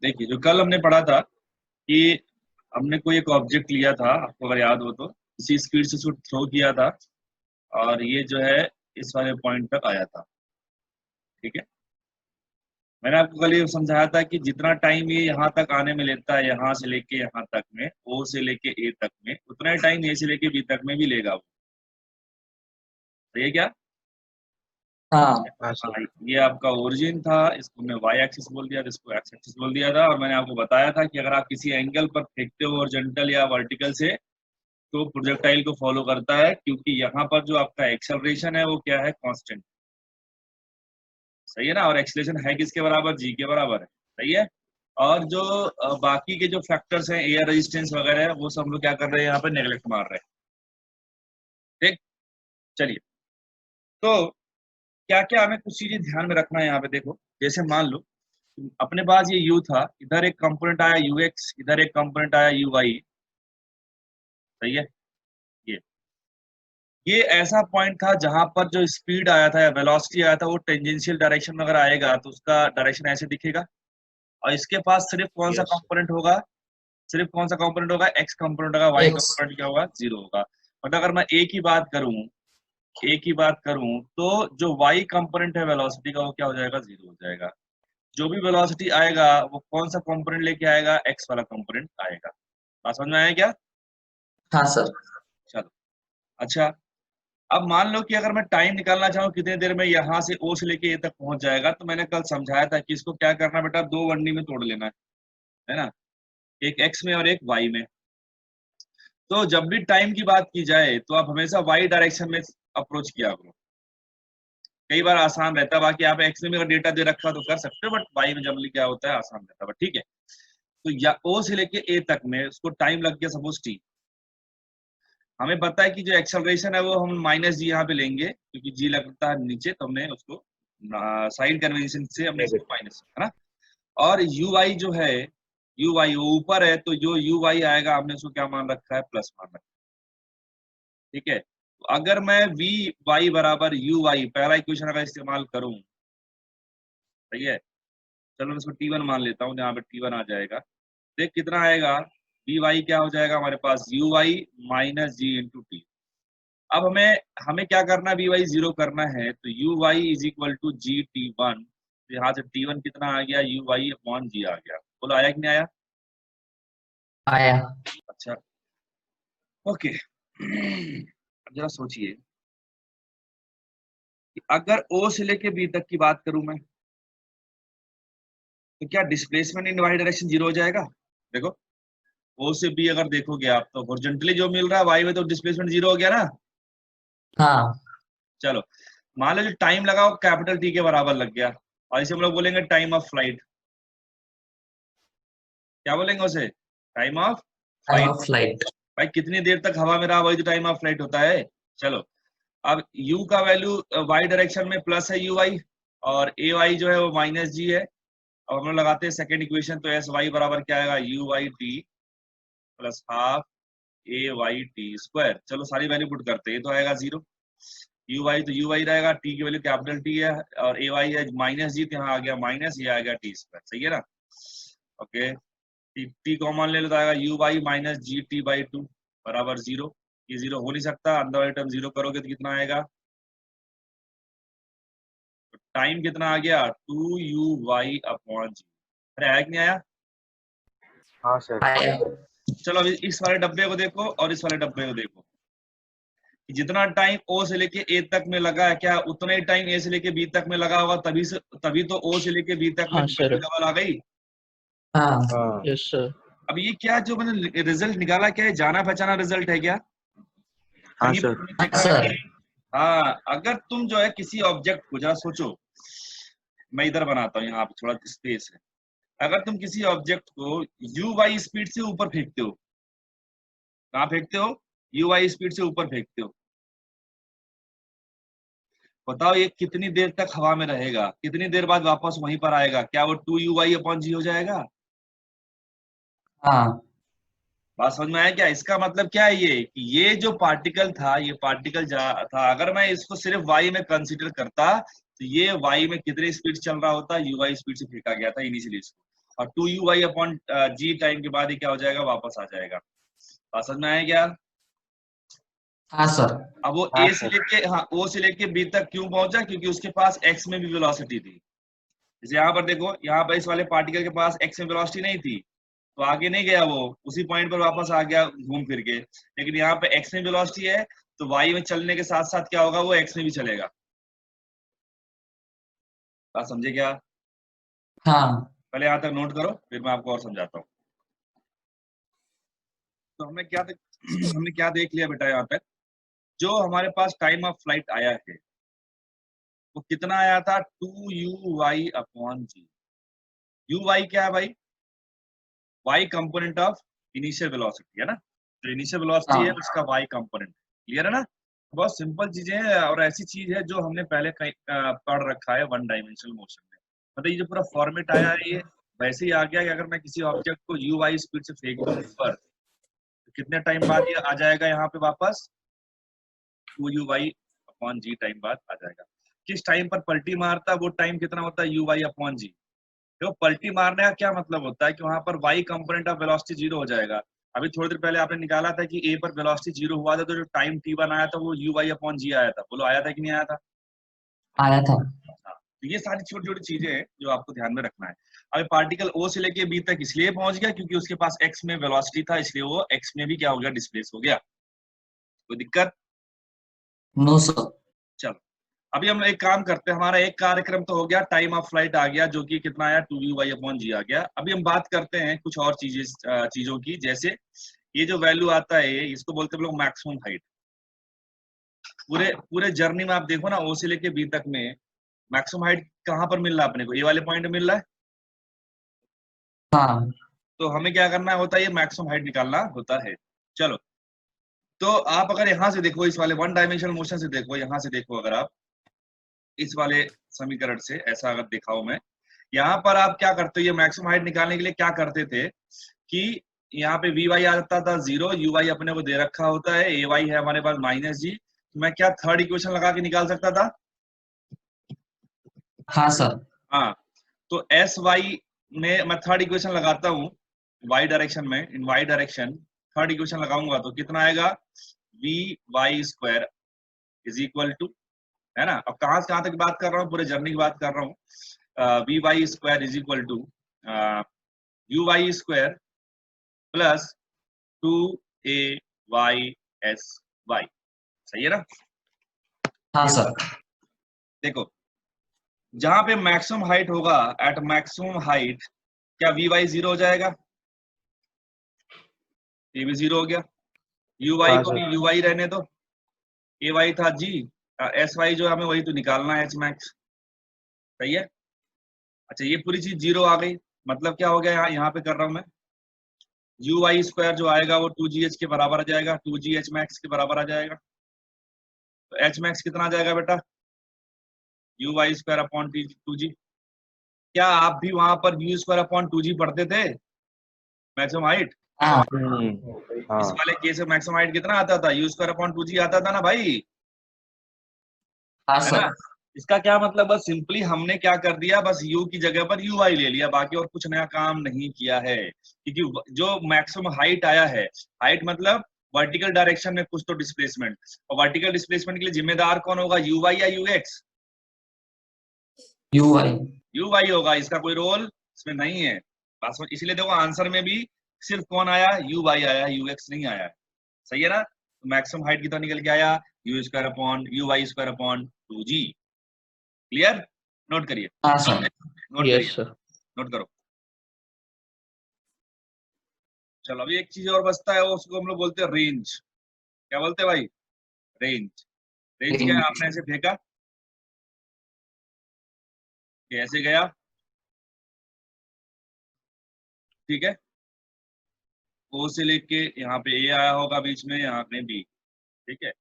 देखिए जो कल हमने पढ़ा था कि हमने कोई एक ऑब्जेक्ट लिया था, आपको अगर याद हो तो इसी स्पीड से उसको थ्रो किया था और ये जो है इस वाले पॉइंट तक आया था। ठीक है, मैंने आपको कल ये समझाया था कि जितना टाइम ये यहाँ तक आने में लेता है, यहाँ से लेके यहाँ तक में, ओ से लेके ए तक में, उतना ही टाइम ए से लेके बी तक में भी लेगा वो। तो ये क्या, हाँ हाँ सर। हाँ, ये आपका ओरिजिन था, इसको मैं वाई एक्सिस बोल दिया था, इसको एक्स एक्सिस बोल दिया था। और मैंने आपको बताया था कि अगर आप किसी एंगल पर फेंकते हो हॉरिजॉन्टल या वर्टिकल से, तो प्रोजेक्टाइल को फॉलो करता है, क्योंकि यहाँ पर जो आपका एक्सेलरेशन है वो क्या है, कांस्टेंट। सही है ना, और एक्सेलरेशन है किसके बराबर, जी के बराबर है। सही है, और जो बाकी के जो फैक्टर्स हैं, एयर रेजिस्टेंस वगैरह, वो सब हम लोग क्या कर रहे हैं, यहाँ पे नेग्लेक्ट मार रहे हैं। ठीक, चलिए, तो क्या क्या हमें कुछ चीजें ध्यान में रखना है यहाँ पे। देखो, जैसे मान लो अपने पास ये u था, इधर एक कंपोनेंट आया ux, इधर एक कंपोनेंट आया uy। सही है, ये ये ऐसा पॉइंट था जहां पर जो स्पीड आया था या वेलोसिटी आया था वो टेंजेंशियल डायरेक्शन में अगर आएगा तो उसका डायरेक्शन ऐसे दिखेगा। और इसके पास सिर्फ कौन सा यस कंपोनेंट होगा, सिर्फ कौन सा कंपोनेंट होगा, x कंपोनेंट होगा, y एक्स। कंपोनेंट क्या होगा, जीरो होगा। मतलब अगर मैं a की बात करूं, तो जो y कंपोनेंट है वेलोसिटी का वो क्या हो जाएगा, जीरो हो जाएगा। जो भी वेलोसिटी आएगा वो कौन सा कंपोनेंट लेके आएगा, x वाला कंपोनेंट आएगा। बात समझ में आया क्या? हाँ सर। चलो, अच्छा, अब मान लो कि अगर मैं टाइम निकालना चाहूँ कितने देर में यहाँ से ओ से लेके ए तक पहुंच जाएगा, तो मैंने कल समझाया था कि इसको क्या करना बेटा, दो वनडी में तोड़ लेना है ना, एक एक्स में और एक वाई में। तो जब भी टाइम की बात की जाए तो आप हमेशा वाई डायरेक्शन में अप्रोच किया करो। कई बार आसान रहता है, बाकी आप एक्स में अगर डेटा दे रखा तो कर सकते हो, बट वाई में जनरली क्या होता है, आसान रहता है। बट ठीक है, तो या ओ से लेके ए तक में उसको टाइम लग गया सपोज टी। हमें पता है कि जो एक्सेलरेशन है वो हम माइनस जी यहाँ पे लेंगे, क्योंकि जी लगता है नीचे, तो हमने उसको साइन कन्वेंशन से हमने इसको माइनस, है ना। और यू आई जो है, यू आई वो ऊपर है, तो जो यू आई आएगा हमने उसको क्या मान रखा है, प्लस मान रखा है। ठीक है, तो अगर मैं वी वाई बराबर यू वाई पहला इक्वेशन अगर इस्तेमाल करूं, सही है, चलो मैं इसको टी वन मान लेता हूँ, जहाँ पे टी वन आ जाएगा। देख कितना आएगा, वी वाई क्या हो जाएगा हमारे पास, u y minus g into t. अब हमें हमें क्या करना है, वी वाई जीरो करना है, तो u y is equal to g t one. यहाँ से टी वन कितना आ गया, यू वाई अपॉन जी आ गया। बोलो आया कि नहीं आया? आया। अच्छा, ओके। अब जरा सोचिए कि अगर ओ से लेके बी तक की बात करूं मैं, तो क्या displacement in y direction zero हो जाएगा? देखो, ओ से बी अगर देखोगे आप, तो हॉरिजॉन्टली जो मिल रहा है वाई में, तो डिस्प्लेसमेंट जीरो हो गया ना। हाँ। चलो, मान लो जो टाइम लगा वो कैपिटल टी के बराबर लग गया, और इसे हम लोग बोलेंगे टाइम ऑफ फ्लाइट। क्या बोलेंगे उसे, time of time flight. Of flight. भाई कितनी देर तक हवा में रहा, वही तो टाइम ऑफ फ्लाइट होता है। चलो, अब u का वैल्यू y डायरेक्शन में प्लस है यू आई, और ए वाई जो है वो माइनस जी है। अब हम लोग लगाते हैं सेकेंड इक्वेशन, तो एस वाई बराबर क्या आएगा, u y t plus half a y t square. चलो सारी वैल्यू पुट करते हैं, ये तो आएगा जीरो। यू वाई तो यू वाई रहेगा, टी की वैल्यू कैपिटल टी है, और ए वाई है माइनस जी, तो यहाँ आ गया माइनस, ये आ गया टी स्क्वायर। सही है ना, ओके। टी कॉमन ले लो तो आएगा u y minus g t by two बराबर जीरो। ये जीरो हो नहीं सकता, अंदर वाले टर्म जीरो करोगे तो कितना आएगा, तो टाइम कितना आ गया, टू यू वाई अपॉन जी। अरे आया कि नहीं आया? हाँ सर। आया। चलो अभी इस वाले डब्बे को देखो और इस वाले डब्बे को देखो, कि जितना टाइम ओ से लेके ए तक में लगा है, क्या उतना ही टाइम ए से लेके बी तक में लगा होगा, तभी तो ओ से लेके बी तक में हाँ सर। डबल आ गई। हाँ। हाँ यस सर। अब ये क्या जो मैंने रिजल्ट निकाला, क्या है जाना पहचाना रिजल्ट है क्या? हाँ कहीं सर। तुमने हाँ देखा है? सर। हाँ, अगर तुम जो है किसी ऑब्जेक्ट को, जरा सोचो, मैं इधर बनाता हूँ, यहाँ पे थोड़ा स्पेस है। अगर तुम किसी ऑब्जेक्ट को यू वाई स्पीड से ऊपर फेंकते हो, कहाँ फेंकते हो, यू वाई स्पीड से ऊपर फेंकते हो, बताओ ये कितनी देर तक हवा में रहेगा, कितनी देर बाद वापस वहीं पर आएगा, क्या वो टू यू वाई अपॉन जी हो जाएगा? हाँ। बात समझ में आया क्या? इसका मतलब क्या है, ये कि ये जो पार्टिकल था, ये पार्टिकल था, अगर मैं इसको सिर्फ वाई में कंसीडर करता, तो ये वाई में कितनी स्पीड चल रहा होता, यू वाई स्पीड से फेंका गया था इनिशियली इसको। और 2u अपॉन जी टाइम के बाद ये क्या हो जाएगा, वापस आ जाएगा। बात समझ में आया क्या? हाँ सर। अब वो हाँ ए से लेके ओ से लेके बी तक क्यों पहुंचा, क्योंकि उसके पास एक्स में भी वेलोसिटी थी। जैसे यहाँ पर देखो, यहाँ पर इस वाले पार्टिकल के पास एक्स में वेलोसिटी नहीं थी तो आगे नहीं गया, वो उसी पॉइंट पर वापस आ गया घूम फिर के। लेकिन यहाँ पे एक्स में वेलोसिटी है तो वाई में चलने के साथ साथ क्या होगा, वो एक्स में भी चलेगा। बात समझे क्या? हाँ। पहले यहाँ तक नोट करो, फिर मैं आपको और समझाता हूँ। तो हमने क्या देख लिया बेटा यहाँ तक, जो हमारे पास टाइम ऑफ फ्लाइट आया है वो कितना आया था, 2u upon g. You Y क्या है भाई, y component of initial velocity है ना, जो इनिशियल वेलोसिटी है हाँ। उसका y कंपोनेंट। क्लियर है ना? बहुत सिंपल चीजें हैं और ऐसी चीज है जो हमने पहले कहीं पढ़ रखा है वन डायमेंशनल मोशन में। मतलब ये जो पूरा फॉर्मेट आया है ये वैसे ही आ गया कि अगर मैं किसी ऑब्जेक्ट को यू वाई स्पीड से फेंक दूं ऊपर तो कितने टाइम बाद ये आ जाएगा यहाँ पे वापस, 2u अपॉन जी टाइम बाद आ जाएगा। किस टाइम पर पलटी मारता है वो टाइम कितना होता है, u अपॉन जी। देखो पलटी मारने का क्या मतलब होता है कि वहां पर y component of velocity zero हो जाएगा। अभी थोड़ी देर पहले आपने निकाला था कि a पर वेलोसिटी जीरो हुआ था तो जो टाइम t1 आया था वो u अपॉन जी आया था। बोलो आया था कि नहीं आया था? आया था। हाँ, तो ये सारी छोटी छोटी चीजें हैं जो आपको ध्यान में रखना है। अभी पार्टिकल O से लेके B तक इसलिए पहुंच गया क्योंकि उसके पास x में वेलोसिटी था, इसलिए वो x में भी क्या हो गया, डिस्प्लेस हो गया। कोई दिक्कत? No sir. चलो अभी हम एक काम करते हैं, हमारा एक कार्यक्रम तो हो गया, टाइम ऑफ फ्लाइट आ गया जो कि कितना आया, 2u अपॉन जी आ गया। अभी हम बात करते हैं कुछ और चीजों की, जैसे ये जो वैल्यू आता है इसको बोलते हैं लोग मैक्सिमम हाइट। पूरे पूरे जर्नी में आप देखो ना, ओ से लेके बी तक में मैक्सिमम हाइट कहाँ पर मिल रहा है अपने को, ये वाले पॉइंट में मिल रहा है। हाँ। तो हमें क्या करना होता है, ये मैक्सिमम हाइट निकालना होता है। चलो तो आप अगर यहाँ से देखो, इस वाले वन डायमेंशनल मोशन से देखो, यहाँ से देखो, अगर आप इस वाले समीकरण से ऐसा अगर दिखाओ मैं, यहाँ पर आप क्या करते हो, ये मैक्सिमम हाइट निकालने के लिए क्या करते थे कि यहाँ पे वी वाई आता था 0, यू वाई अपने को दे रखा होता है, ए वाई है हमारे पास -g, तो मैं क्या थर्ड इक्वेशन लगा के निकाल सकता था? हाँ सर। हाँ, तो एस वाई में मैं थर्ड इक्वेशन लगाता हूँ वाई डायरेक्शन में, in y direction third equation लगाऊंगा तो कितना आएगा, v y square is equal to, है ना। अब कहाँ से कहाँ तक बात कर रहा हूँ, पूरे जर्नी की बात कर रहा हूँ। V y square is equal to u y square plus 2ay/s/y। सही है ना? हाँ सर। देखो जहां पे मैक्सिमम हाइट होगा, एट मैक्सिमम हाइट क्या वी वाई 0 हो जाएगा, ये भी 0 हो गया। यू वाई हाँ को भी सर। यू वाई रहने दो, ए वाई था जी, एस वाई जो हमें वही तो निकालना है, एच मैक्स। सही है। अच्छा ये पूरी चीज 0 आ गई, मतलब क्या हो गया, यहाँ पे कर रहा हूं मैं, यू वाई स्क्वायर जो आएगा वो 2gh के बराबर आ जाएगा, 2gh मैक्स के बराबर आ जाएगा। तो एच मैक्स कितना आ जाएगा बेटा, you y square upon 2g। क्या आप भी वहां पर यू स्क्वायर अपॉन 2g पढ़ते थे, मैक्सिमम हाइट? हाँ। इस वाले केस में मैक्सिमम हाइट कितना आता था, यू स्क्वायर अपॉन 2g आता था ना भाई, हाँ है ना। सर। इसका क्या मतलब, बस सिंपली हमने क्या कर दिया, बस u की जगह पर यू आई ले लिया, बाकी और कुछ नया काम नहीं किया है। क्योंकि जो मैक्सिमम हाइट आया है, हाइट मतलब वर्टिकल डायरेक्शन में कुछ तो डिस्प्लेसमेंट, और वर्टिकल डिस्प्लेसमेंट के लिए जिम्मेदार कौन होगा, यू वाई या u x? U y. U y होगा, इसका कोई रोल इसमें नहीं है। बस इसलिए देखो आंसर में भी सिर्फ कौन आया, यू वाई आया, यू एक्स नहीं आया है। सही है ना? तो मैक्सिमम हाइट कितना निकल के आया, u square upon u y square upon 2g। Clear? Note करिए, हाँ सर। नोट करिए, यस सर। नोट करो। चलो अभी एक चीज और बचता है, वो उसको हम लोग बोलते हैं रेंज। क्या बोलते हैं भाई? रेंज। रेंज क्या है, आपने ऐसे फेंका, ये ऐसे गया, ठीक है, ओ से लेके यहाँ पे ए आया होगा बीच में, यहाँ पे बी, ठीक है।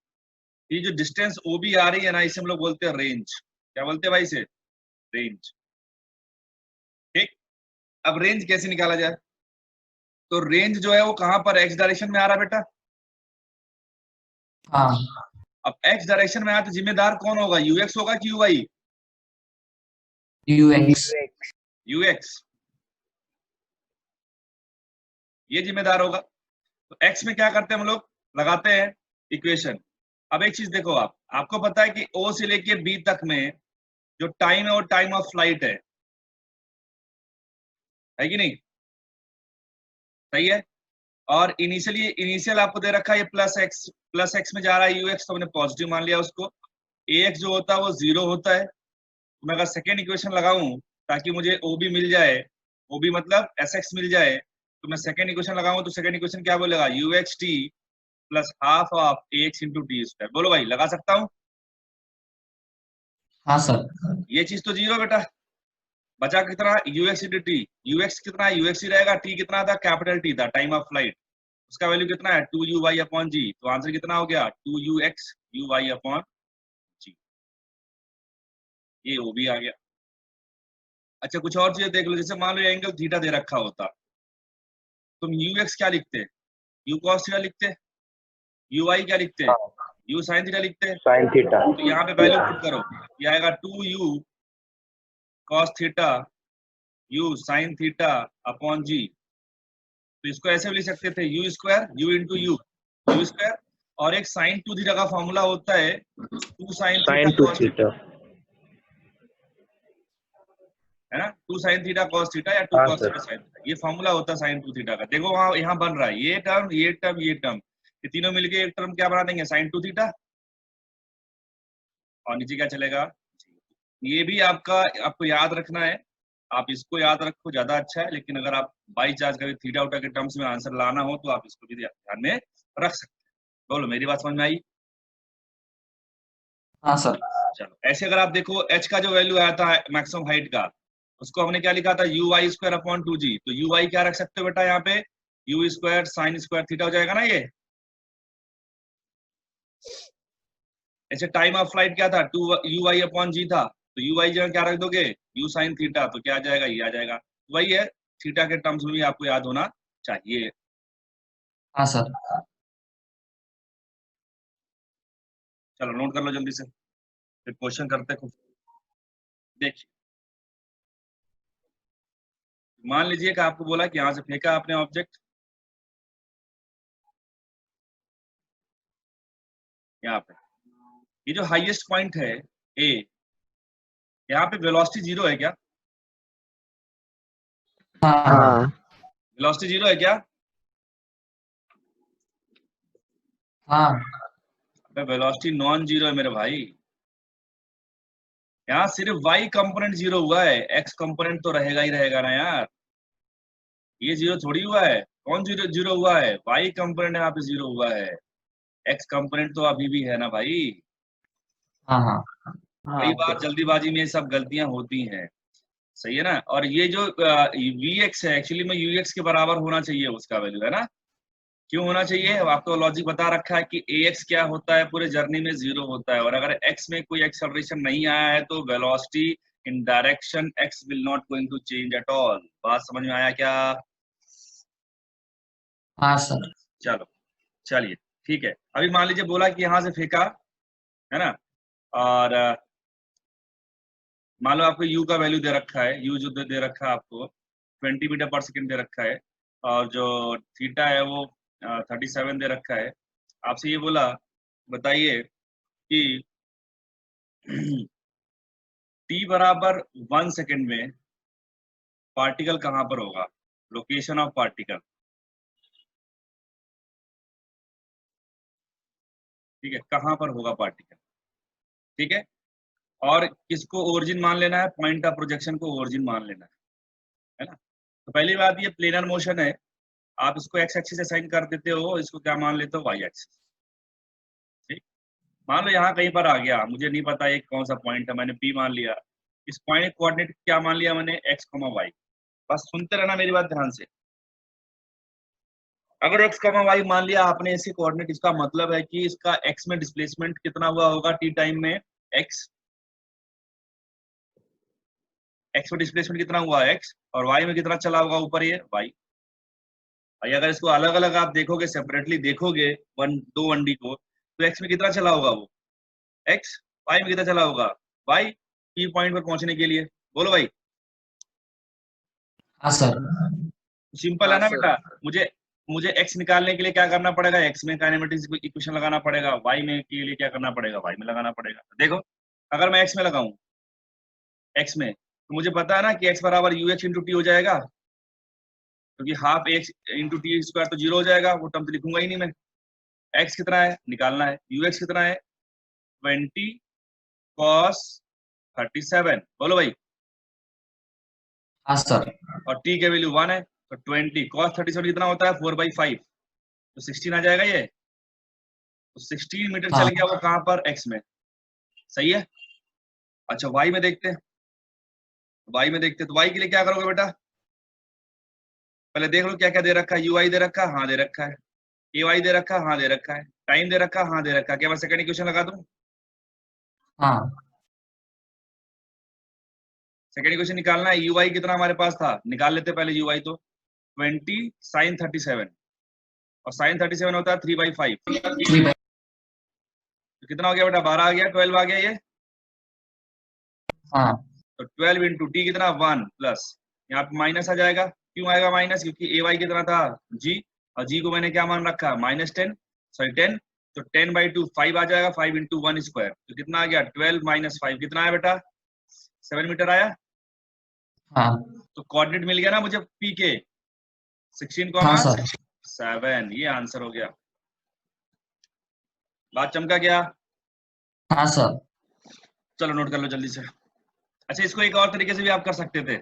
ये जो डिस्टेंस ओ बी आ रही है ना, इसे हम लोग बोलते हैं रेंज। क्या बोलते हैं भाई इसे? रेंज। ठीक, अब रेंज कैसे निकाला जाए? तो रेंज जो है वो कहां पर, एक्स डायरेक्शन में आ रहा है बेटा। हाँ। अब एक्स डायरेक्शन में आया तो जिम्मेदार कौन होगा, यूएक्स होगा कि यूआई? You x. यूएक्स। ये जिम्मेदार होगा। तो x में क्या करते हैं हम लोग, लगाते हैं इक्वेशन। अब एक चीज देखो, आपको पता है कि O से लेके B तक में जो टाइम है वो टाइम ऑफ फ्लाइट है कि नहीं, सही है। और इनिशियल आपको दे रखा है ये प्लस एक्स में जा रहा है ux, तो हमने पॉजिटिव मान लिया उसको। ax जो होता है वो 0 होता है। तो मैं अगर सेकेंड इक्वेशन लगाऊं ताकि मुझे OB मिल जाए, OB मतलब sx मिल जाए, तो मैं सेकेंड इक्वेशन लगाऊं तो सेकेंड इक्वेशन क्या बोलेगा, uxt plus half of ax into T square. बोलो भाई, लगा सकता हूं? हाँ सर। ये चीज तो 0 बेटा, बचा कितना, ux इंटू टी। ux कितना है, ux ही रहेगा। t कितना था, कैपिटल T था, टाइम ऑफ फ्लाइट, उसका वैल्यू कितना है 2uy अपॉन जी। तो आंसर कितना हो गया 2ux uy अपॉन जी। ये OB आ गया। अच्छा कुछ और चीजें देख लो, जैसे मान लो ये एंगल थीटा दे रखा होता, तुम ux क्या लिखते, u cos थीटा लिखते, ui क्या लिखते, u sin थीटा लिखते। Sine theta. तो यहाँ पे वैल्यू पुट करो, ये आएगा 2u cos theta u sin theta upon g. तो इसको ऐसे भी लिख सकते थे u square u into u square, और एक साइन 2 थीटा का फॉर्मूला होता है 2 sine theta sine to cos theta. है ना, 2 साइन थीटा cos थीटा या 2 हाँ cos sir. Theta sin theta, ये फॉर्मूला होता है साइन 2 थीटा का। देखो वहां यहाँ बन रहा है ये टर्म ये टर्म ये टर्म, ये तीनों मिलके एक टर्म क्या बना देंगे, साइन 2 थीटा। और नीचे क्या चलेगा, ये भी आपको याद रखना है, आप इसको याद रखो ज्यादा अच्छा है। लेकिन अगर आप बाई चांस कभी थीटा उटा के टर्म्स में आंसर लाना हो तो आप इसको भी ध्यान में रख सकते हैं। बोलो मेरी बात समझ में आई? हाँ सर। चलो ऐसे अगर आप देखो h का जो वैल्यू आया था मैक्सिमम हाइट का, उसको हमने क्या लिखा था uy स्क्वायर अपॉन 2g। तो uy क्या रख सकते हो बेटा, यहाँ पे u square sine square theta हो जाएगा ना ये। ऐसे टाइम ऑफ फ्लाइट क्या था 2uy अपॉन g था, तो uy जगह क्या रख दोगे u साइन थीटा, तो क्या आ जाएगा, ये आ जाएगा। वही है, थीटा के टर्म्स में भी आपको याद होना चाहिए। हाँ सर। चलो नोट कर लो जल्दी से, फिर क्वेश्चन करते खुद। देखिए मान लीजिए कि आपको बोला कि यहाँ से फेंका आपने ऑब्जेक्ट, यहाँ पे ये जो हाईएस्ट पॉइंट है ए, यहाँ पे वेलोसिटी 0 है क्या, हाँ। हाँ। वेलोसिटी 0 है क्या? हाँ। अबे वेलोसिटी नॉन जीरो है मेरे भाई, यहाँ सिर्फ y कंपोनेंट 0 हुआ है, x कंपोनेंट तो रहेगा ही रहेगा ना यार। ये 0 थोड़ी हुआ है, कौन 0 हुआ है, y कंपोनेंट यहाँ पे 0 हुआ है, x कंपोनेंट तो अभी भी है ना भाई। हाँ। हाँ। कई बार जल्दीबाजी में ये सब गलतियां होती हैं, सही है ना। और ये जो vx है एक्चुअली में ux के बराबर होना चाहिए उसका वैल्यू, है ना। क्यों होना चाहिए, आपको लॉजिक बता रखा है कि ax क्या होता है, पूरे जर्नी में 0 होता है। और अगर x में कोई एक्सेलरेशन नहीं आया है तो velocity in direction x will not going to change at all. बात समझ में आया क्या? हाँ सर। चलो चलिए ठीक है। अभी मान लीजिए बोला कि यहाँ से फेंका, है ना, और मान लो आपको u का वैल्यू दे रखा है, u जो दे रखा है आपको 20 मीटर पर सेकेंड दे रखा है, और जो थीटा है वो 37 दे रखा है। आपसे ये बोला बताइए कि t बराबर 1 सेकेंड में पार्टिकल कहाँ पर होगा, लोकेशन ऑफ पार्टिकल, ठीक है, कहाँ पर होगा पार्टिकल, ठीक है। और किसको ओरिजिन मान लेना है, पॉइंट ऑफ प्रोजेक्शन को ओरिजिन मान लेना है ना। तो पहली बात ये प्लेनर मोशन है, आप इसको एक्स एक्सिस से साइन कर देते हो, इसको क्या मान लेते हो, वाई एक्सिस। ठीक, मान लो यहाँ कहीं पर आ गया, मुझे नहीं पता ये कौन सा पॉइंट है, मैंने पी मान लिया। इस पॉइंट कोऑर्डिनेट क्या मान लिया मैंने, एक्स कॉमा वाई। बस सुनते रहना मेरी बात ध्यान से। अगर एक्स कॉमा वाई मान लिया आपने इसके कोऑर्डिनेट, इसका मतलब है कि इसका एक्स में डिस्प्लेसमेंट कितना हुआ होगा टी टाइम में, एक्स में डिस्प्लेसमेंट कितना हुआ एक्स, और वाई में कितना चला होगा ऊपर ये वाई। अगर इसको अलग अलग आप देखोगे, सेपरेटली देखोगे दो 1D को, तो एक्स में कितना चला होगा वो एक्स, वाई में कितना चला होगा वाई, पी पॉइंट पर पहुंचने के लिए। बोलो भाई। हाँ सर। सिंपल हाँ है ना सर। बेटा। मुझे x निकालने के लिए क्या करना पड़ेगा, x में काइनेमेटिक्स इक्वेशन लगाना पड़ेगा, y में के लिए क्या करना पड़ेगा, y में लगाना पड़ेगा। देखो अगर मैं x में लगाऊं, x में, तो मुझे पता है ना कि x बराबर ux इंटू टी हो जाएगा, क्योंकि half x into T square तो 0 हो जाएगा, वो टर्म तो लिखूंगा ही नहीं मैं। x कितना है निकालना है, ux कितना है 20 cos 37, बोलो भाई। हाँ सर। और t के वैल्यू 1 है, तो 20 cos 37 कितना होता है 4/5, तो 16 आ जाएगा ये। तो 16 मीटर चल हाँ गया वो कहां पर, x में। सही है। अच्छा y में देखते हैं, तो y के लिए क्या करोगे बेटा, पहले देख लो क्या क्या दे रखा है। ui दे रखा है, हाँ दे रखा है। ay दे रखा है, हाँ दे रखा है। टाइम दे रखा है, हाँ दे रखा है। क्या मैं सेकंड इक्वेशन लगा दूं, हाँ सेकंड इक्वेशन निकालना है। ui कितना हमारे पास था, निकाल लेते पहले ui। तो 20 sin 37, और sin 37 होता है 3/5, तो कितना हो गया बेटा, 12 आ गया, 12 आ गया ये। हाँ तो 12 इंटू टी कितना 1 प्लस, यहाँ पे माइनस आ जाएगा। क्यों आएगा माइनस, क्योंकि ए वाई कितना था g, और g को मैंने क्या मान रखा -10, सॉरी 10। तो 10/2 5 आ जाएगा, 5 इंटू 1 स्क्वायर, तो कितना आ गया 12 - 5 कितना आया बेटा 7 मीटर आया। हाँ तो कोऑर्डिनेट मिल गया ना मुझे p के, 16, हाँ सर। 7, ये आंसर हो गया। बात चमका गया। हाँ सर। चलो नोट कर लो जल्दी से। अच्छा इसको एक और तरीके से भी आप कर सकते थे,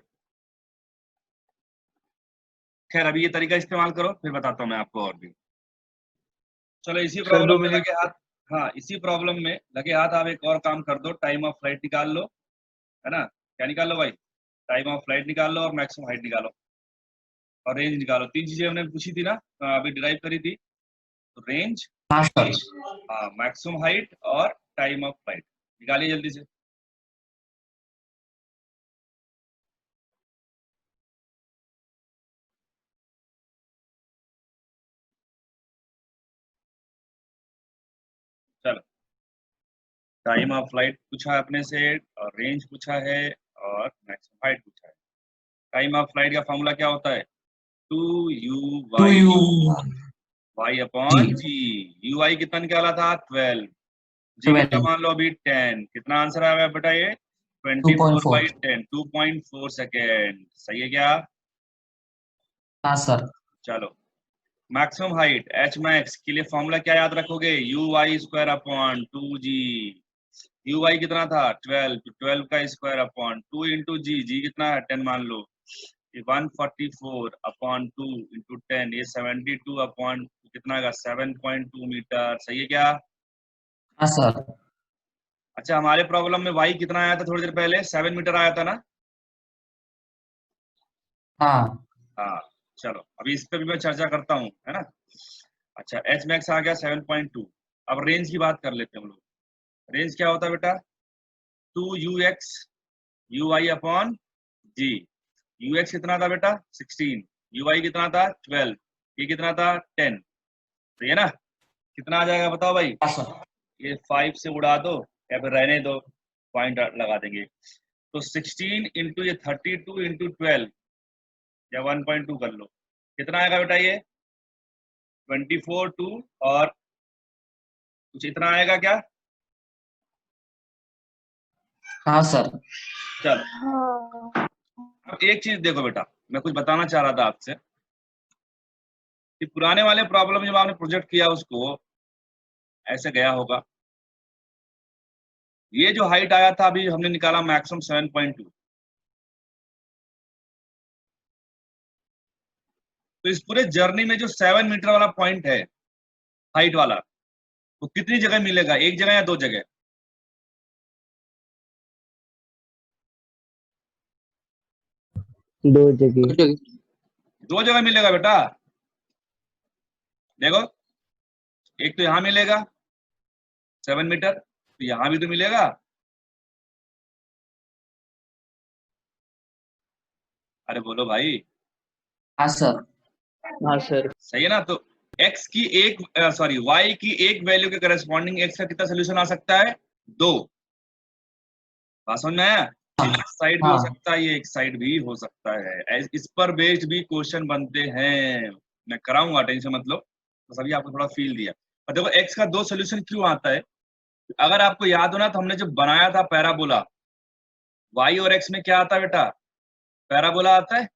खैर अभी ये तरीका इस्तेमाल करो, फिर बताता हूँ मैं आपको और भी। चलो इसी सर 2 प्रॉब्लम में मिनट। लगे हाथ, हाँ इसी प्रॉब्लम में लगे हाथ आप एक और काम कर दो, टाइम ऑफ फ्लाइट निकाल लो, है ना। क्या निकाल लो भाई, टाइम ऑफ फ्लाइट निकाल लो और मैक्सिमम हाइट निकालो और रेंज निकालो। 3 चीजें हमने पूछी थी ना, अभी डिराइव करी थी। तो रेंज, हाँ सर। हाँ मैक्सिमम हाइट और टाइम ऑफ फ्लाइट निकालिए जल्दी से। चलो टाइम ऑफ फ्लाइट पूछा अपने से, और रेंज पूछा है, और मैक्सिमम हाइट पूछा है। टाइम ऑफ फ्लाइट का फॉर्मूला क्या होता है, 2u u y g upon g. U i कितना निकाला था 12, जी कितना 12 मान लो अभी 10, कितना आंसर आएगा बेटा ये 2.4। 24/10, 2.4 सेकेंड। सही है क्या। हाँ सर। चलो मैक्सिमम हाइट एच मैक्स के लिए फॉर्मूला क्या याद रखोगे, u y square upon 2g। U y कितना था 12, तो 12 का स्क्वायर अपॉन 2 इंटू जी कितना है 10 मान लो, ये 144 अपॉन 2 इंटू 10, ये 72 अपॉन कितना का 7.2 मीटर। सही है क्या। हाँ सर। अच्छा हमारे प्रॉब्लम में वाई कितना आया था थोड़ी देर पहले, 7 मीटर आया था ना। हाँ हाँ चलो अभी इस पे भी मैं चर्चा करता हूँ, है ना। अच्छा एच मैक्स आ गया 7.2। अब रेंज की बात कर लेते हैं हम लोग। रेंज क्या होता है बेटा, 2ux u y upon g. U x कितना था बेटा 16, यू आई कितना था 12, ये कितना था 10। तो ये ना कितना आ जाएगा बताओ भाई, हाँ सर। ये 5 से उड़ा दो या फिर रहने दो, पॉइंट लगा देंगे। तो 16 इंटू ये 32 इंटू 12 या 1.2 कर लो, कितना आएगा बेटा ये 24 2 और कुछ इतना आएगा क्या। हाँ सर। चलो अब एक चीज देखो बेटा, मैं कुछ बताना चाह रहा था आपसे कि पुराने वाले प्रॉब्लम जब आपने प्रोजेक्ट किया उसको ऐसे गया होगा। ये जो हाइट आया था अभी हमने निकाला मैक्सिमम 7.2, तो इस पूरे जर्नी में जो 7 मीटर वाला पॉइंट है हाइट वाला, वो कितनी जगह मिलेगा, एक जगह या दो जगह। 2 जगह। 2 जगह मिलेगा बेटा। देखो एक तो यहां मिलेगा 7 मीटर, तो यहां भी तो मिलेगा। अरे बोलो भाई। हाँ सर। हाँ सर। सही है ना। तो x की एक सॉरी y की एक वैल्यू के करस्पॉन्डिंग x का कितना सोल्यूशन आ सकता है, 2। बात समझ में आया। एक साइड भी हो हाँ सकता है, ये एक साइड भी हो सकता है। इस पर बेस्ड भी क्वेश्चन बनते हैं, मैं कराऊंगा, टेंशन मतलब। तो सभी आपको थोड़ा फील दिया। और देखो एक्स का 2 सोल्यूशन क्यों आता है, अगर आपको याद हो ना, तो हमने जब बनाया था पैराबोला, वाई और एक्स में क्या आता है बेटा, पैराबोला आता है,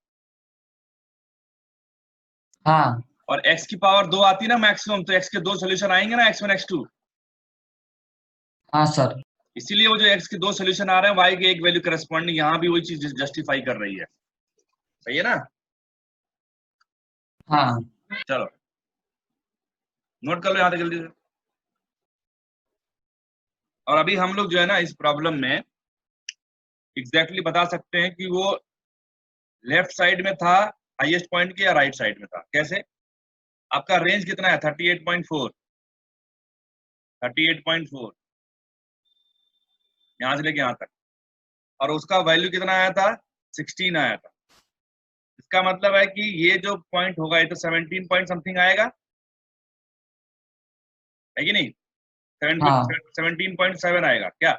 हाँ और एक्स की पावर 2 आती है ना मैक्सिमम, तो एक्स के 2 सोल्यूशन आएंगे ना, x1 x2। हाँ सर। इसीलिए वो जो एक्स के 2 सोल्यूशन आ रहे हैं, वाई के एक वैल्यू करस्पॉन्डिंग, यहाँ भी वही चीज जस्टिफाई कर रही है। सही है ना? हाँ चलो नोट कर लो यहाँ तक जल्दी से। और अभी हम लोग जो है ना इस प्रॉब्लम में एग्जैक्टली बता सकते हैं कि वो लेफ्ट साइड में था हाईएस्ट पॉइंट के या राइट साइड में था। कैसे? आपका रेंज कितना है, 38.4, 38.4 यहाँ से लेके यहाँ तक, और उसका वैल्यू कितना आया था, 16 आया था। इसका मतलब है कि ये जो पॉइंट होगा, ये तो 17 पॉइंट समथिंग आएगा, है कि नहीं? हाँ 17.7 आएगा क्या?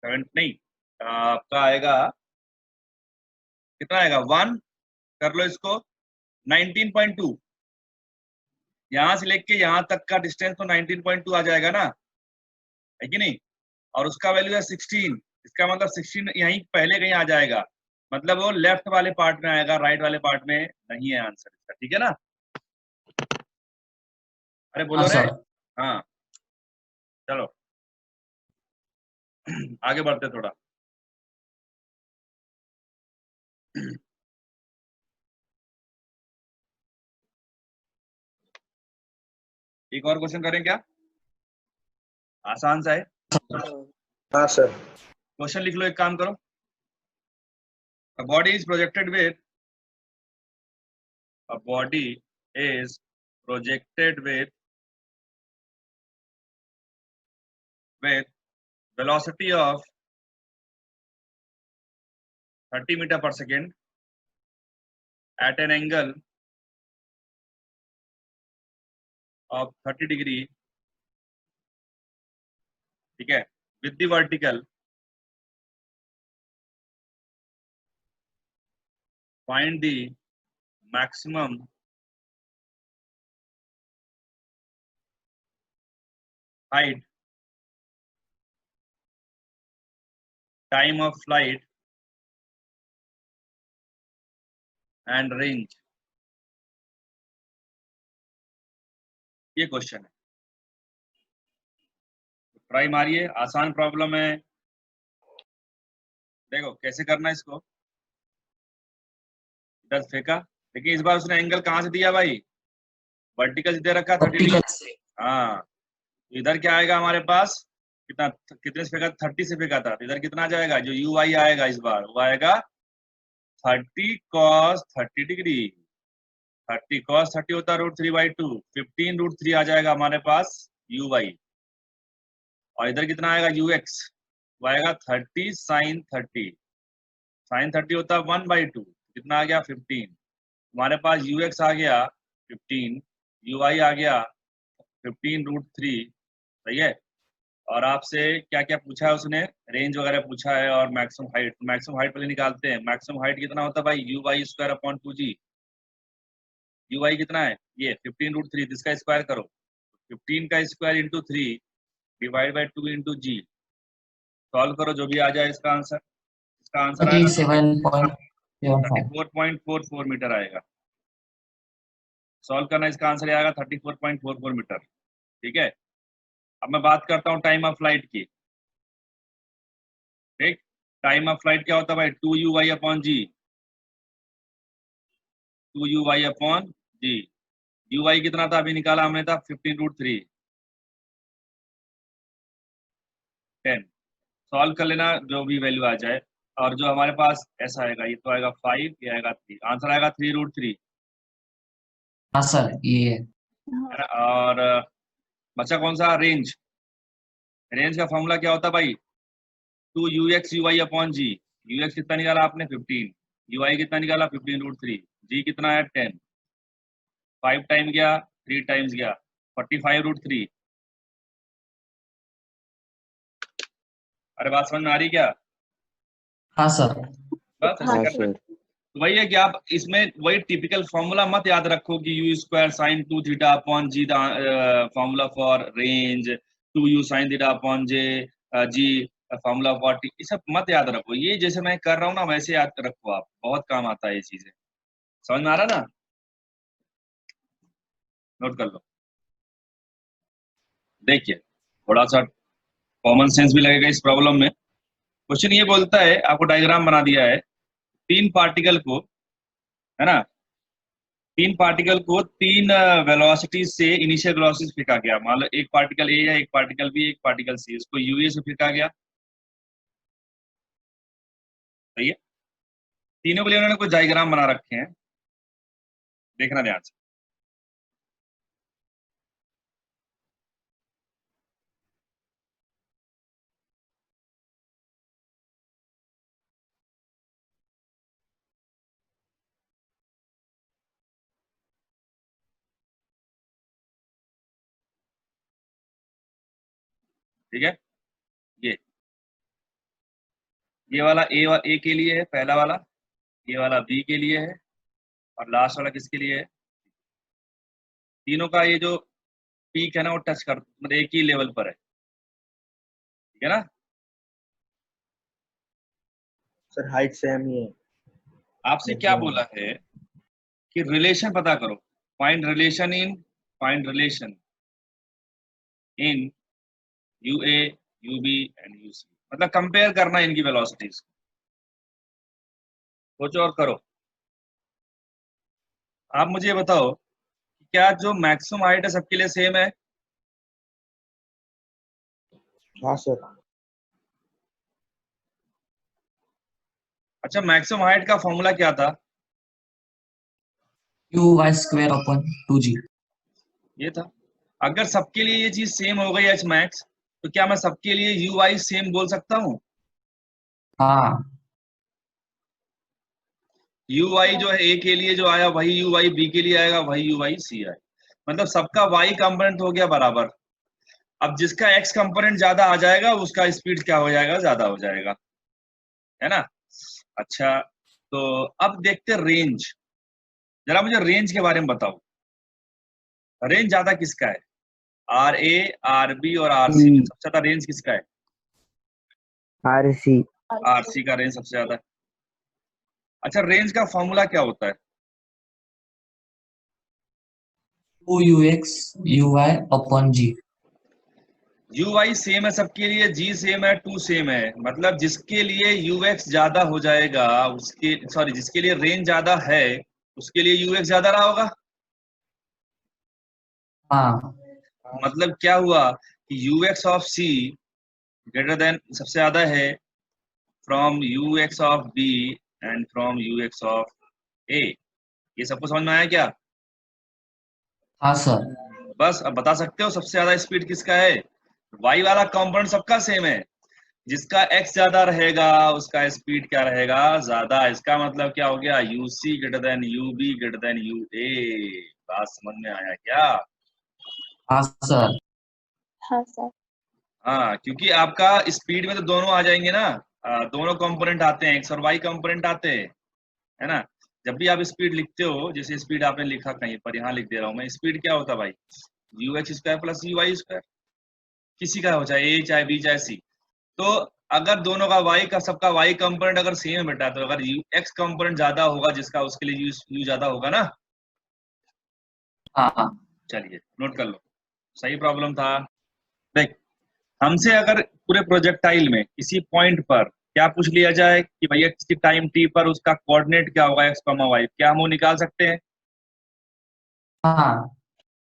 7 नहीं, आपका आएगा कितना आएगा, 1 कर लो इसको, 19.2। यहाँ से लेके यहाँ तक का डिस्टेंस तो 19.2 आ जाएगा ना, है कि नहीं? और उसका वैल्यू है 16, इसका मतलब 16 यहीं पहले कहीं आ जाएगा, मतलब वो लेफ्ट वाले पार्ट में आएगा, राइट वाले पार्ट में नहीं है आंसर इसका। ठीक है ना? अरे हाँ बोलो रे। सर। हाँ चलो आगे बढ़ते थोड़ा। एक और क्वेश्चन करें क्या, आसान सा है। हाँ सर। क्वेश्चन लिख लो, एक काम करो। A body is projected with a body is projected with velocity of 30 meter per second at an angle of 30 degree, ठीक है, with the vertical, find the maximum height, time of flight and range। ये question है, try मारिए, आसान problem है। देखो कैसे करना है इसको, इधर फेंका, लेकिन इस बार उसने एंगल कहाँ से दिया भाई, वर्टिकल दे रखा 30 वर्टिकल डिग्री। से। हाँ, इधर क्या आएगा हमारे पास, कितना, कितने से फेंका, 30 से फेंका था, तो इधर कितना आ जाएगा, जो यू आई आएगा इस बार वो आएगा 30 cos 30 डिग्री। 30 cos 30 होता है √3/2, 15 √3 आ जाएगा हमारे पास यू वाई, और इधर कितना आएगा यू एक्स, वो आएगा 30 sin 30, sin 30 होता है 1/2, कितना आ गया 15, हमारे पास यू एक्स आ गया 15, यू आई आ गया 15 √3। सही है? और आपसे क्या क्या पूछा है उसने, रेंज वगैरह पूछा है और मैक्सिमम हाइट। तो मैक्सिमम हाइट पहले निकालते हैं, मैक्सिमम हाइट कितना होता है भाई, u y square upon 2g। U y कितना है, ये 15 √3, इसका स्क्वायर करो, 15 का square into 3 divide by 2 into g, solve करो जो भी आ जाए इसका आंसर। इसका आंसर आएगा 37.75। 34.44 मीटर आएगा। सॉल्व करना, इसका आंसर आएगा 34.44 मीटर। ठीक है, अब मैं बात करता हूँ टाइम ऑफ फ्लाइट की। ठीक, टाइम ऑफ फ्लाइट क्या होता है भाई, 2u/y upon g, 2u/y upon g. U i कितना था, अभी निकाला हमने था 15 √3, 10। सॉल्व कर लेना जो भी वैल्यू आ जाए, और जो हमारे पास ऐसा आएगा, ये तो आएगा 5, ये आएगा 3, आंसर आएगा 3 √3, हाँ सर ये है। है ना? और बचा कौन सा, रेंज। रेंज का फॉर्मूला क्या होता है भाई, 2ux/y अपॉन जी। ux कितना निकाला आपने 15, ui कितना निकाला 15 √3, जी कितना है 10, 5 टाइम गया 3 टाइम्स गया 45 √3, अरे बात समझ में आ रही क्या? हाँ सर। बस ऐसे हाँ कर सर। तो वही है कि आप इसमें वही टिपिकल फॉर्मूला मत याद रखो कि u square sine 2 theta upon g, formula for range 2 u sine theta upon j g, formula for t, ये सब मत याद रखो। ये जैसे मैं कर रहा हूँ ना वैसे याद रखो, आप बहुत काम आता है ये चीजें। समझ में आ रहा ना? नोट कर लो। देखिए थोड़ा सा कॉमन सेंस भी लगेगा इस प्रॉब्लम में। क्वेश्चन ये बोलता है, आपको डायग्राम बना दिया है, तीन पार्टिकल को, है ना, तीन पार्टिकल को तीन वेलोसिटी से इनिशियल वेलोसिटी फेंका गया। मान लो एक पार्टिकल ए है, एक पार्टिकल बी, एक पार्टिकल सी, इसको यूए से फेंका गया। सही है? तीनों के लिए उन्होंने कुछ डायग्राम बना रखे हैं, देखना ध्यान से। ठीक है? ये ये वाला ए के लिए है, पहला वाला। ये वाला बी के लिए है, और लास्ट वाला किसके लिए है? तीनों का ये जो पीक है ना वो टच कर, मतलब एक ही लेवल पर है। ठीक है ना? सर हाइट सेम ही है। आपसे क्या बोला है कि रिलेशन पता करो, find relation in u a, u b and u c, मतलब कंपेयर करना इनकी वेलोसिटीज। सोचो और करो। आप मुझे ये बताओ कि क्या जो मैक्सिमम हाइट है सबके लिए सेम है? हाँ सर। अच्छा, मैक्सिमम हाइट का फॉर्मूला क्या था? uy² upon 2g। ये था। अगर सबके लिए ये चीज सेम हो गई एच मैक्स, तो क्या मैं सबके लिए यू आई सेम बोल सकता हूँ? हाँ यू आई जो है ए के लिए जो आया वही यू आई बी के लिए आएगा, वही यू आई सी आए, मतलब सबका वाई कंपोनेंट हो गया बराबर। अब जिसका एक्स कंपोनेंट ज्यादा आ जाएगा उसका स्पीड क्या हो जाएगा? ज्यादा हो जाएगा, है ना? अच्छा, तो अब देखते रेंज। जरा मुझे रेंज के बारे में बताओ, रेंज ज्यादा किसका है? आर ए, आर बी और आर सी में सबसे ज्यादा रेंज किसका है? R C. आर सी का रेंज सबसे ज्यादा है। अच्छा, रेंज का फॉर्मूला क्या होता है? 2ux uy upon g। You I same है सबके लिए, जी सेम है, टू सेम है, मतलब जिसके लिए यू एक्स ज्यादा हो जाएगा उसके, सॉरी, जिसके लिए रेंज ज्यादा है उसके लिए यू एक्स ज्यादा रहा होगा। हाँ मतलब क्या हुआ कि u x of c greater than सबसे ज्यादा है from u x of b and from u x of a. ये सबको समझ में आया क्या? हाँ सर। बस अब बता सकते हो सबसे ज्यादा स्पीड किसका है? वाई वाला कंपोनेंट सबका सेम है, जिसका एक्स ज्यादा रहेगा उसका स्पीड क्या रहेगा? ज्यादा। इसका मतलब क्या हो गया? U c greater than u b greater than u a. बात समझ में आया क्या? हाँ सर। हाँ सर। हाँ, क्योंकि आपका स्पीड में तो दोनों आ जाएंगे ना, दोनों कंपोनेंट आते हैं, एक्स और वाई कंपोनेंट आते हैं, है ना? जब भी आप स्पीड लिखते हो, जैसे स्पीड आपने लिखा कहीं पर, यहाँ लिख दे रहा हूँ मैं, स्पीड क्या होता है भाई? U x square plus u y square, किसी का हो, चाहे ए चाहे बी चाहे सी। तो अगर दोनों का वाई का, सबका वाई कंपोनेंट अगर सेम है बेटा, तो अगर यू एक्स कंपोनेंट ज्यादा होगा जिसका, उसके लिए यू ज्यादा होगा ना। हाँ हाँ चलिए नोट कर लो, सही प्रॉब्लम था। देख, हमसे अगर पूरे प्रोजेक्टाइल में किसी पॉइंट पर क्या पूछ लिया जाए कि भैया किसी टाइम टी पर उसका कोऑर्डिनेट क्या होगा एक्स कॉमा वाई, क्या हम वो निकाल सकते हैं? हाँ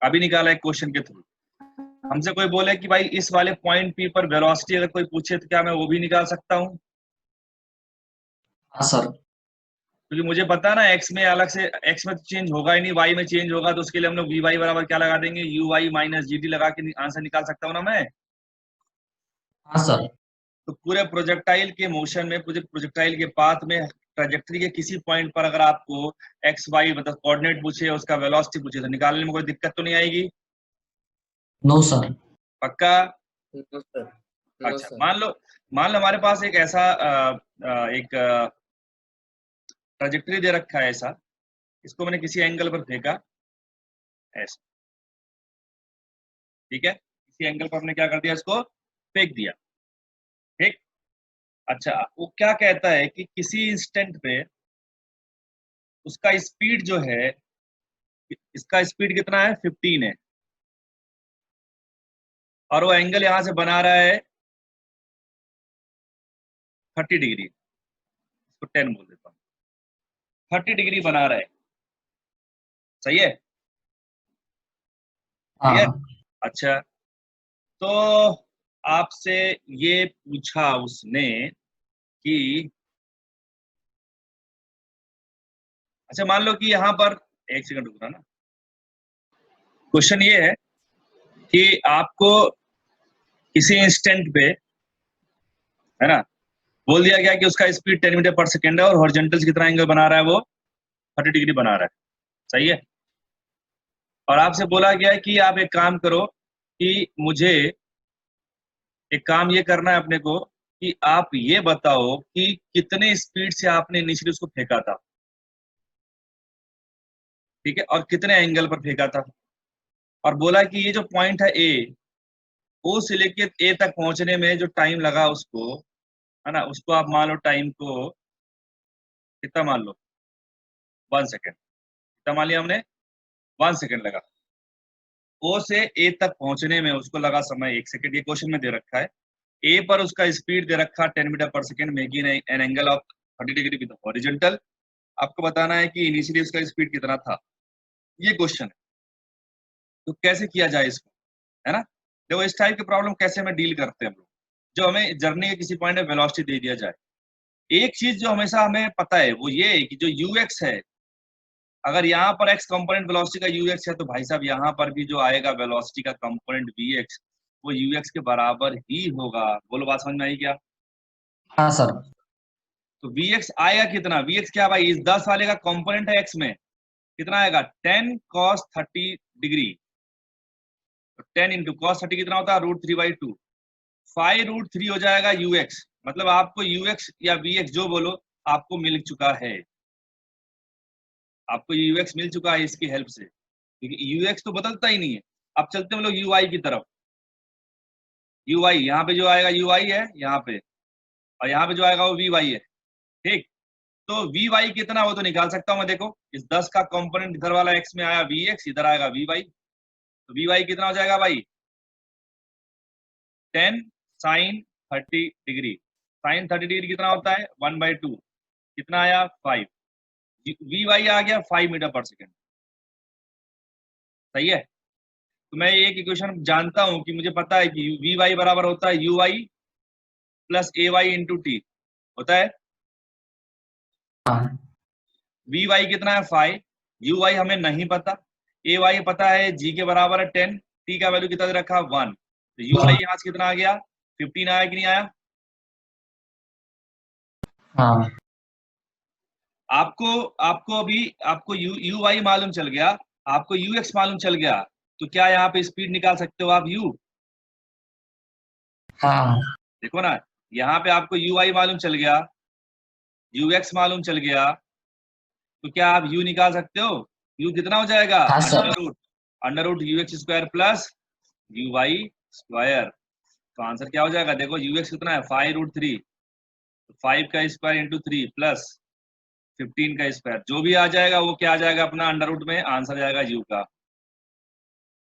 अभी निकाला है क्वेश्चन के थ्रू। हमसे कोई बोले कि भाई इस वाले पॉइंट पी पर वेलोसिटी अगर कोई पूछे तो क्या मैं वो भी निकाल सकता हूँ? हाँ सर। क्योंकि मुझे पता है ना एक्स में अलग से, एक्स में तो चेंज होगा ही नहीं, वाई में चेंज होगा, तो उसके लिए हम लोग वी वाई बराबर क्या लगा देंगे? U y minus g t लगा के आंसर निकाल सकता हूँ ना मैं। हाँ सर। तो पूरे प्रोजेक्टाइल के मोशन में, पूरे प्रोजेक्टाइल के पाथ में, ट्रैजेक्टरी के किसी पॉइंट पर अगर आपको एक्स वाई मतलब कोऑर्डिनेट पूछे, उसका वेलोसिटी पूछे, तो निकालने में कोई दिक्कत तो नहीं आएगी? No sir. पक्का? No sir. अच्छा, मान लो हमारे पास एक ऐसा एक ट्राजेक्टरी दे रखा है ऐसा, इसको मैंने किसी एंगल पर फेंका ऐसा, ठीक है, किसी एंगल पर हमने क्या कर दिया, इसको फेंक दिया, ठीक। अच्छा, वो क्या कहता है कि किसी इंस्टेंट पे उसका स्पीड जो है, इसका स्पीड कितना है, 15 है, और वो एंगल यहां से बना रहा है 30 डिग्री, इसको 10 बोल देता हूँ, 30 डिग्री बना रहा है, सही है, ठीक है। हाँ अच्छा, तो आपसे ये पूछा उसने कि अच्छा, मान लो कि यहाँ पर, एक सेकंड रुकना ना, क्वेश्चन ये है कि आपको किसी इंस्टेंट पे, है ना, बोल दिया गया कि उसका स्पीड 10 मीटर पर सेकेंड है और हॉरिजॉन्टल कितना एंगल बना रहा है, वो 30 डिग्री बना रहा है, सही है। और आपसे बोला गया है कि आप एक काम करो कि मुझे एक काम ये करना है अपने को कि आप ये बताओ कि कितने स्पीड से आपने इनिशियली उसको फेंका था, ठीक है, और कितने एंगल पर फेंका था, और बोला कि ये जो पॉइंट है ए, ओ से लेके ए तक पहुंचने में जो टाइम लगा उसको, है ना, उसको आप मान लो टाइम को कितना मान लो, 1 सेकेंड, कितना मान लिया हमने, 1 सेकेंड लगा। ओ से ए तक पहुंचने में उसको लगा समय 1 सेकेंड, ये क्वेश्चन में दे रखा है। ए पर उसका स्पीड दे रखा 10 मीटर पर second, making an angle of 30 degree with horizontal. आपको बताना है कि इनिशियली उसका स्पीड कितना था, ये क्वेश्चन है। तो कैसे किया जाए इसको, है ना, देखो इस टाइप के प्रॉब्लम कैसे हमें डील करते हैं हम लोग, जो हमें जर्नी के किसी पॉइंट में वेलोसिटी दे दिया जाए। एक चीज जो हमेशा हमें पता है वो ये है कि जो यूएक्स है, अगर यहाँ पर एक्स कंपोनेंट वेलोसिटी का यूएक्स है, तो भाई साहब यहाँ पर भी जो आएगा वेलोसिटी का कंपोनेंट वीएक्स, वो यूएक्स के बराबर ही होगा। बोलो, बात समझ में आई क्या? हाँ सर। तो वीएक्स आएगा कितना, वीएक्स क्या भाई, इस 10 वाले का कंपोनेंट है एक्स में, कितना आएगा, 10 cos 30 डिग्री, तो 10 इंटू कॉस 30 कितना होता है, √3/2, 5√3 हो जाएगा यूएक्स। मतलब आपको यूएक्स या वीएक्स जो बोलो, आपको मिल चुका है, आपको यूएक्स मिल चुका है इसकी हेल्प से, क्योंकि यूएक्स तो बदलता ही नहीं है। अब चलते हैं हम लोग यूआई की तरफ। यूआई यहाँ पे जो आएगा यूआई है यहाँ पे, और यहाँ पे जो आएगा वो वीवाई है, ठीक। तो वीवाई कितना वो तो निकाल सकता हूँ मैं, देखो इस 10 का कंपोनेंट इधर वाला एक्स में आया वीएक्स, इधर आएगा वीवाई, तो वीवाई कितना हो जाएगा भाई, 10 sin 30 डिग्री, sin 30 डिग्री कितना होता है, 1/2, कितना आया 5, वीवाई आ गया 5 मीटर पर सेकेंड, सही है। तो मैं एक इक्वेशन जानता हूं कि मुझे पता है कि वी वाई बराबर होता है u y plus a y into t, होता है। हाँ वी वाई कितना है 5, यू वाई हमें नहीं पता, ए वाई पता है जी के बराबर है 10, टी का वैल्यू कितना दे रखा 1, तो यू वाई यहाँ से कितना आ गया 15 आया कि नहीं आया। हाँ आपको आपको अभी आपको यू वाई मालूम चल गया, आपको यू एक्स मालूम चल गया, तो क्या यहाँ पे स्पीड निकाल सकते हो आप यू, हाँ देखो ना, यहाँ पे आपको यू आई मालूम चल गया, यू एक्स मालूम चल गया, तो क्या आप u निकाल सकते हो, u कितना हो जाएगा, हाँ sir. Under root u x square plus u y square. तो आंसर क्या हो जाएगा, देखो यू एक्स कितना है 5√3, 5 का स्क्वायर इंटू 3 प्लस 15 का स्क्वायर, जो भी आ जाएगा वो क्या आ जाएगा अपना अंडर रूट में, आंसर जाएगा u का।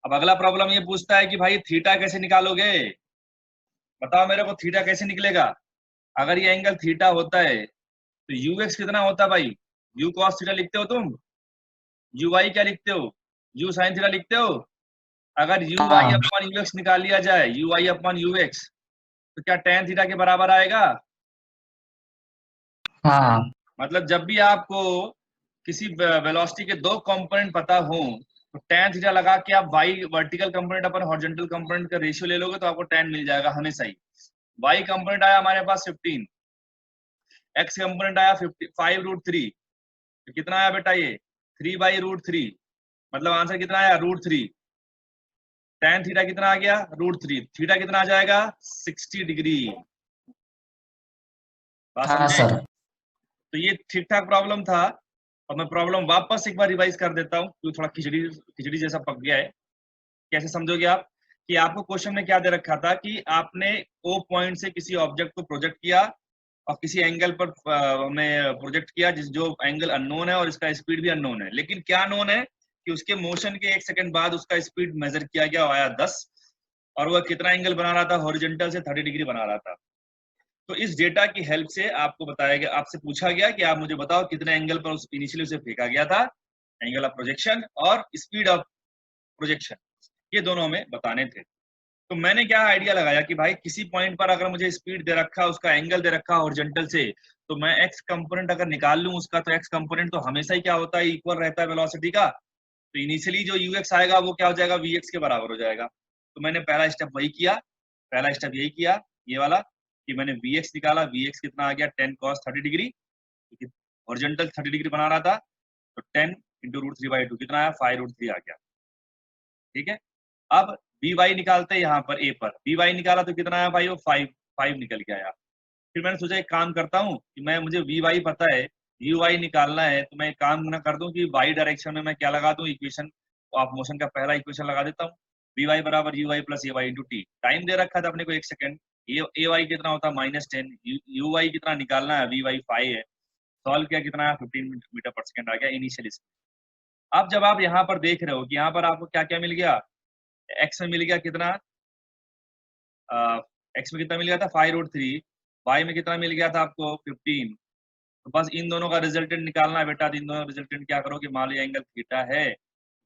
अब अगला प्रॉब्लम ये पूछता है कि भाई थीटा कैसे निकालोगे, बताओ मेरे को थीटा कैसे निकलेगा। अगर ये एंगल थीटा होता है तो यू एक्स कितना होता है भाई, यू कॉस थीटा लिखते हो तुम, यू वाई क्या लिखते हो, यू साइन थीटा लिखते हो। अगर यू वाई हाँ अपॉन यू एक्स निकाल लिया जाए, u y upon u x, तो क्या tan थीटा के बराबर आएगा। हाँ मतलब जब भी आपको किसी वेलोसिटी के दो कंपोनेंट पता हो, तो tan थीटा लगा के आप y वर्टिकल कंपोनेंट अपन हॉरिजॉन्टल कंपोनेंट का रेशियो ले लोगे तो आपको tan मिल जाएगा हमेशा ही। y कंपोनेंट आया हमारे पास 15, x कंपोनेंट आया 5√3, तो कितना आया बेटा ये 3/√3, मतलब आंसर कितना आया √3। tan थीटा कितना आ गया √3, थीटा कितना आ जाएगा 60 डिग्री। बात हाँ समझे? सर। तो ये ठीक ठाक प्रॉब्लम था, और मैं प्रॉब्लम वापस एक बार रिवाइज कर देता हूँ क्योंकि थोड़ा खिचड़ी जैसा पक गया है। कैसे समझोगे आप कि आपको क्वेश्चन में क्या दे रखा था कि आपने ओ पॉइंट से किसी ऑब्जेक्ट को प्रोजेक्ट किया और किसी एंगल पर हमने प्रोजेक्ट किया जिस जो एंगल अननोन है और इसका स्पीड भी अननोन है, लेकिन क्या नोन है कि उसके मोशन के 1 सेकंड बाद उसका स्पीड मेजर किया गया, आया 10, और वह कितना एंगल बना रहा था, हॉरिजॉन्टल से 30 डिग्री बना रहा था। तो इस डेटा की हेल्प से आपको बताया गया, आपसे पूछा गया कि आप मुझे बताओ कितने एंगल पर उस इनिशियली उसे फेंका गया था, एंगल ऑफ प्रोजेक्शन और स्पीड ऑफ प्रोजेक्शन, ये दोनों हमें बताने थे। तो मैंने क्या आइडिया लगाया कि भाई किसी पॉइंट पर अगर मुझे स्पीड दे रखा, उसका एंगल दे रखा हॉरिजॉन्टल से, तो मैं एक्स कंपोनेंट अगर निकाल लूं उसका, तो एक्स कंपोनेंट तो हमेशा ही क्या होता है, इक्वल रहता है वेलोसिटी का। तो इनिशियली जो यूएक्स आएगा वो क्या हो जाएगा, वीएक्स के बराबर हो जाएगा। तो मैंने पहला स्टेप वही किया, पहला स्टेप यही किया, ये वाला, कि मैंने वीएक्स निकाला। वीएक्स कितना आ गया 10 cos 30 डिग्री, क्योंकि हॉरिजॉन्टल 30 डिग्री बना रहा था। तो 10 इंटू √3/2 कितना आया, 5√3 आ गया। ठीक है, अब बी वाई निकालते हैं यहाँ पर ए पर, बी वाई निकाला तो कितना आया भाई, वो 5 निकल के आया। फिर मैंने सोचा एक काम करता हूँ कि मैं, मुझे वी वाई पता है, यू वाई निकालना है, तो मैं एक काम ना कर दूं कि वाई डायरेक्शन में मैं क्या लगा दूं, इक्वेशन ऑफ मोशन का पहला इक्वेशन लगा देता हूँ, वी वाई बराबर u y plus a y into t. Time दे रखा था अपने को 1 सेकंड, ए वाई कितना होता है -10, यू वाई कितना निकालना है, वी वाई 5 है, सॉल्व किया कितना है 15 मीटर पर सेकंड आ गया इनिशियल स्पीड। अब जब आप यहाँ पर देख रहे हो कि यहाँ पर आपको क्या क्या मिल गया, एक्स में मिल गया कितना, एक्स में कितना मिल गया था 5√3, वाई में कितना मिल गया था आपको 15। तो बस इन दोनों का रिजल्टेंट निकालना है बेटा। तो इन दोनों रिजल्टेंट क्या करोगे, मान लो एंगल थीटा है,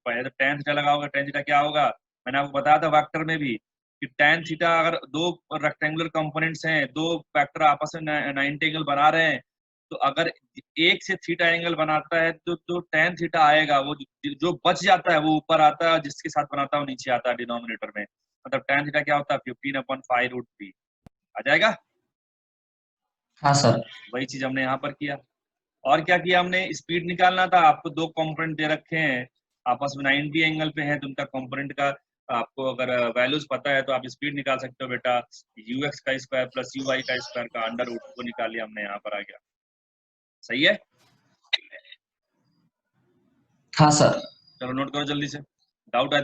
पहले तो tan थीटा लगाओगे, tan थीटा क्या होगा, मैंने आपको बताया था वेक्टर में भी कि tan थीटा अगर दो रेक्टेंगुलर कंपोनेंट्स हैं, दो वेक्टर आपस में 90 एंगल बना रहे हैं, तो अगर एक से थीटा एंगल बनाता है तो जो tan थीटा आएगा वो जो बच जाता है वो ऊपर आता है, जिसके साथ बनाता है वो नीचे आता है डिनोमिनेटर में। मतलब tan थीटा क्या होता है 15/5√3 आ जाएगा। हाँ सर। वही चीज हमने यहाँ पर किया। और क्या किया हमने, स्पीड निकालना था। आपको दो कंपोनेंट दे रखे हैं, आपस में 90 एंगल पे हैं, तो उनका कंपोनेंट का आपको अगर वैल्यूज पता है तो आप स्पीड निकाल सकते हो बेटा। यूएक्स का स्क्वायर प्लस यूवाई का स्क्वायर का अंडर रूट को निकाल लिया हमने, यहाँ पर आ गया। सही है, हाँ सर। चलो नोट करो जल्दी से, डाउट है